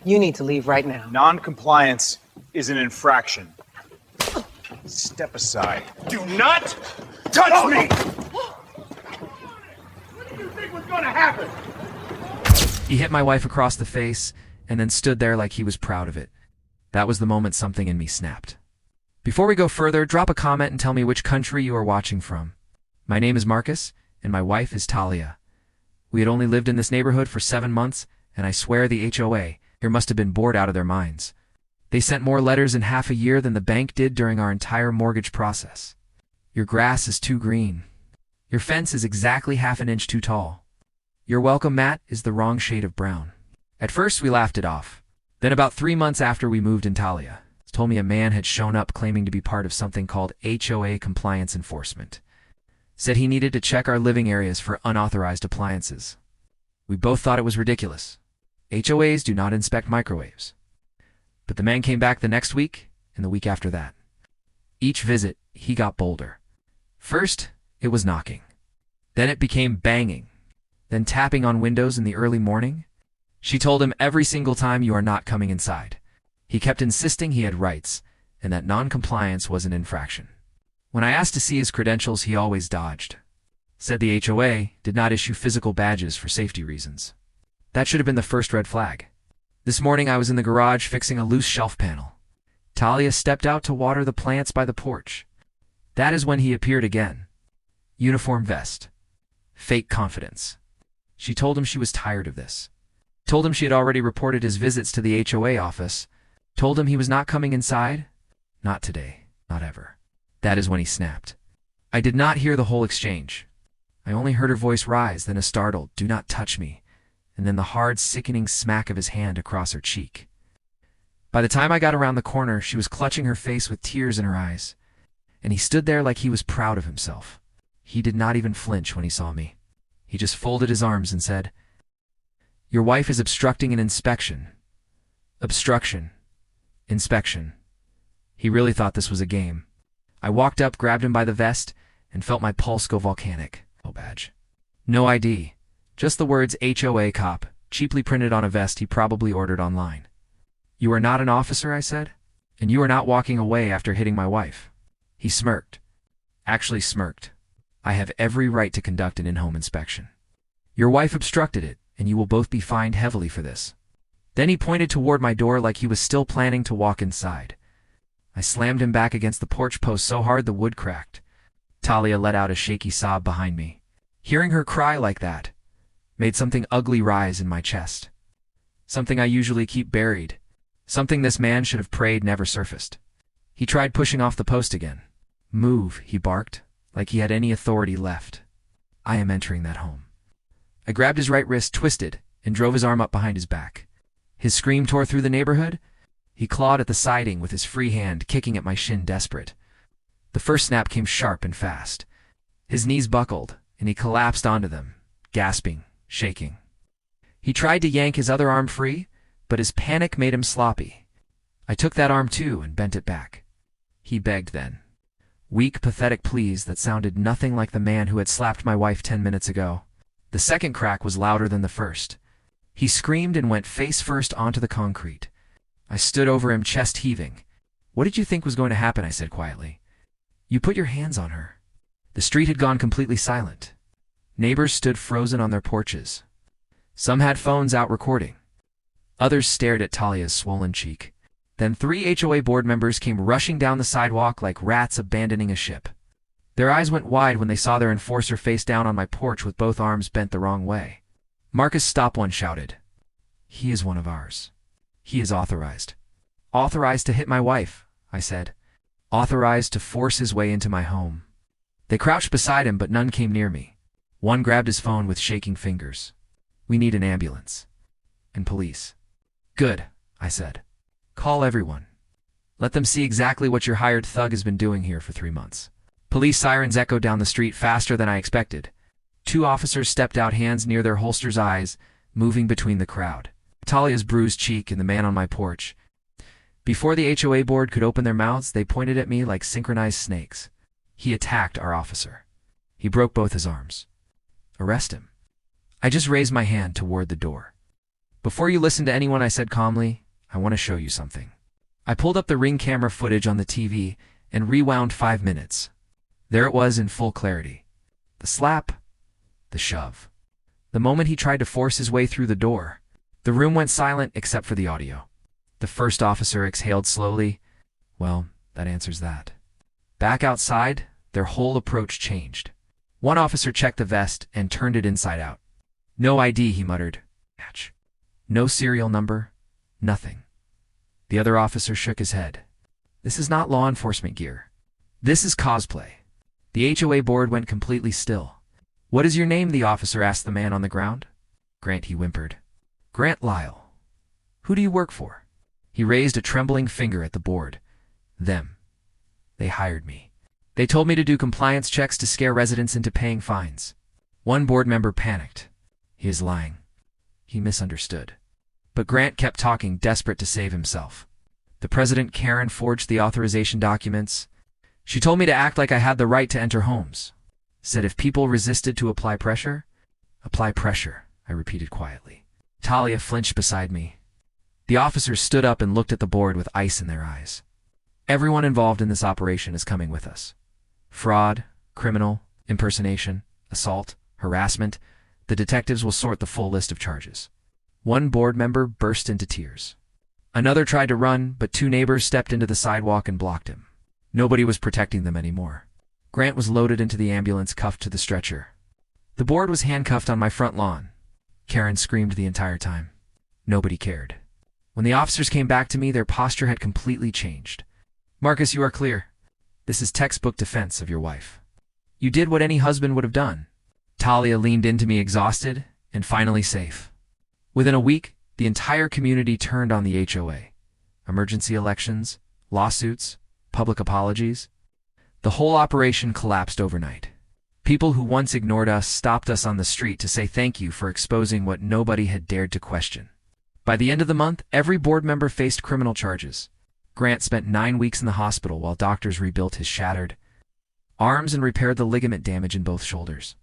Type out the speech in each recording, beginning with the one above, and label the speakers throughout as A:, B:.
A: You need to leave right now.
B: Non-compliance is an infraction. Step aside. Do not touch me!
C: What did you think was gonna happen?
D: He hit my wife across the face and then stood there like he was proud of it. That was the moment something in me snapped. Before we go further, drop a comment and tell me which country you are watching from. My name is Marcus, and my wife is Talia. We had only lived in this neighborhood for 7 months, and I swear the HOA here must have been bored out of their minds. They sent more letters in half a year than the bank did during our entire mortgage process. Your grass is too green. Your fence is exactly half an inch too tall. Your welcome mat is the wrong shade of brown. At first, we laughed it off. Then about 3 months after we moved in, Talia told me a man had shown up claiming to be part of something called HOA compliance enforcement. Said he needed to check our living areas for unauthorized appliances. We both thought it was ridiculous. HOAs do not inspect microwaves. But the man came back the next week and the week after that. Each visit, he got bolder. First, it was knocking. Then it became banging. Then tapping on windows in the early morning. She told him every single time, "You are not coming inside." He kept insisting he had rights and that non-compliance was an infraction. When I asked to see his credentials, he always dodged. Said the HOA did not issue physical badges for safety reasons. That should have been the first red flag. This morning I was in the garage fixing a loose shelf panel. Talia stepped out to water the plants by the porch. That is when he appeared again. Uniform vest. Fake confidence. She told him she was tired of this. Told him she had already reported his visits to the HOA office. Told him he was not coming inside. Not today. Not ever. That is when he snapped. I did not hear the whole exchange. I only heard her voice rise, then a startled, "Do not touch me," and then the hard, sickening smack of his hand across her cheek. By the time I got around the corner, she was clutching her face with tears in her eyes, and he stood there like he was proud of himself. He did not even flinch when he saw me. He just folded his arms and said, "Your wife is obstructing an inspection." Obstruction. Inspection. He really thought this was a game. I walked up, grabbed him by the vest, and felt my pulse go volcanic. No badge. No ID. Just the words HOA cop, cheaply printed on a vest he probably ordered online. "You are not an officer," I said, "and you are not walking away after hitting my wife." He smirked. Actually smirked. "I have every right to conduct an in-home inspection. Your wife obstructed it, and you will both be fined heavily for this." Then he pointed toward my door like he was still planning to walk inside. I slammed him back against the porch post so hard the wood cracked. Talia let out a shaky sob behind me. Hearing her cry like that made something ugly rise in my chest. Something I usually keep buried. Something this man should have prayed never surfaced. He tried pushing off the post again. "Move," he barked, like he had any authority left. "I am entering that home." I grabbed his right wrist, twisted, and drove his arm up behind his back. His scream tore through the neighborhood. He clawed at the siding with his free hand, kicking at my shin, desperate. The first snap came sharp and fast. His knees buckled, and he collapsed onto them, gasping, shaking. He tried to yank his other arm free, but his panic made him sloppy. I took that arm too and bent it back. He begged then. Weak, pathetic pleas that sounded nothing like the man who had slapped my wife 10 minutes ago. The second crack was louder than the first. He screamed and went face first onto the concrete. I stood over him, chest heaving. "What did you think was going to happen?" I said quietly. "You put your hands on her." The street had gone completely silent. Neighbors stood frozen on their porches. Some had phones out recording. Others stared at Talia's swollen cheek. Then 3 HOA board members came rushing down the sidewalk like rats abandoning a ship. Their eyes went wide when they saw their enforcer face down on my porch with both arms bent the wrong way. "Marcus, stop," one shouted. "He is one of ours. He is authorized." "Authorized to hit my wife," I said. "Authorized to force his way into my home." They crouched beside him, but none came near me. One grabbed his phone with shaking fingers. "We need an ambulance. And police." "Good," I said. "Call everyone. Let them see exactly what your hired thug has been doing here for 3 months." Police sirens echoed down the street faster than I expected. 2 officers stepped out, hands near their holsters, eyes moving between the crowd. Talia's bruised cheek and the man on my porch. Before the HOA board could open their mouths, they pointed at me like synchronized snakes. He attacked our officer. He broke both his arms. "Arrest him." I just raised my hand toward the door. Before you listen to anyone, I said calmly, I want to show you something. I pulled up the Ring camera footage on the TV and rewound 5 minutes. There it was in full clarity. The slap, the shove. The moment he tried to force his way through the door, the room went silent except for the audio. The first officer exhaled slowly. Well, that answers that. Back outside, their whole approach changed. One officer checked the vest and turned it inside out. No ID, he muttered. Match. No serial number. Nothing. The other officer shook his head. This is not law enforcement gear. This is cosplay. The HOA board went completely still. What is your name? The officer asked the man on the ground. Grant, he whimpered. Grant Lyle. Who do you work for? He raised a trembling finger at the board. Them. They hired me. They told me to do compliance checks to scare residents into paying fines. One board member panicked. He is lying. He misunderstood. But Grant kept talking, desperate to save himself. The president, Karen, forged the authorization documents. She told me to act like I had the right to enter homes. Said if people resisted to apply pressure, I repeated quietly. Talia flinched beside me. The officers stood up and looked at the board with ice in their eyes. Everyone involved in this operation is coming with us. Fraud, criminal, impersonation, assault, harassment. The detectives will sort the full list of charges. One board member burst into tears. Another tried to run, but 2 neighbors stepped into the sidewalk and blocked him. Nobody was protecting them anymore. Grant was loaded into the ambulance, cuffed to the stretcher. The board was handcuffed on my front lawn. Karen screamed the entire time. Nobody cared. When the officers came back to me, their posture had completely changed. Marcus, you are clear. This is textbook defense of your wife. You did what any husband would have done. Talia leaned into me, exhausted and finally safe. Within a week, the entire community turned on the HOA. Emergency elections, lawsuits, public apologies. The whole operation collapsed overnight. People who once ignored us stopped us on the street to say thank you for exposing what nobody had dared to question. By the end of the month, every board member faced criminal charges. Grant spent 9 weeks in the hospital while doctors rebuilt his shattered arms and repaired the ligament damage in both shoulders.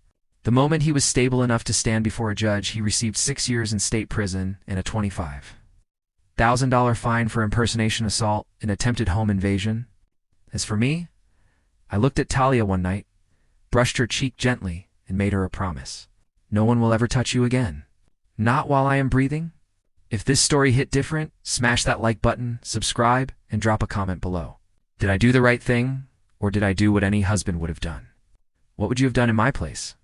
D: The moment he was stable enough to stand before a judge, he received 6 years in state prison and a $25,000 fine for impersonation, assault, and attempted home invasion. As for me, I looked at Talia one night, brushed her cheek gently, and made her a promise. No one will ever touch you again. Not while I am breathing. If this story hit different, smash that like button, subscribe, and drop a comment below. Did I do the right thing, or did I do what any husband would have done? What would you have done in my place?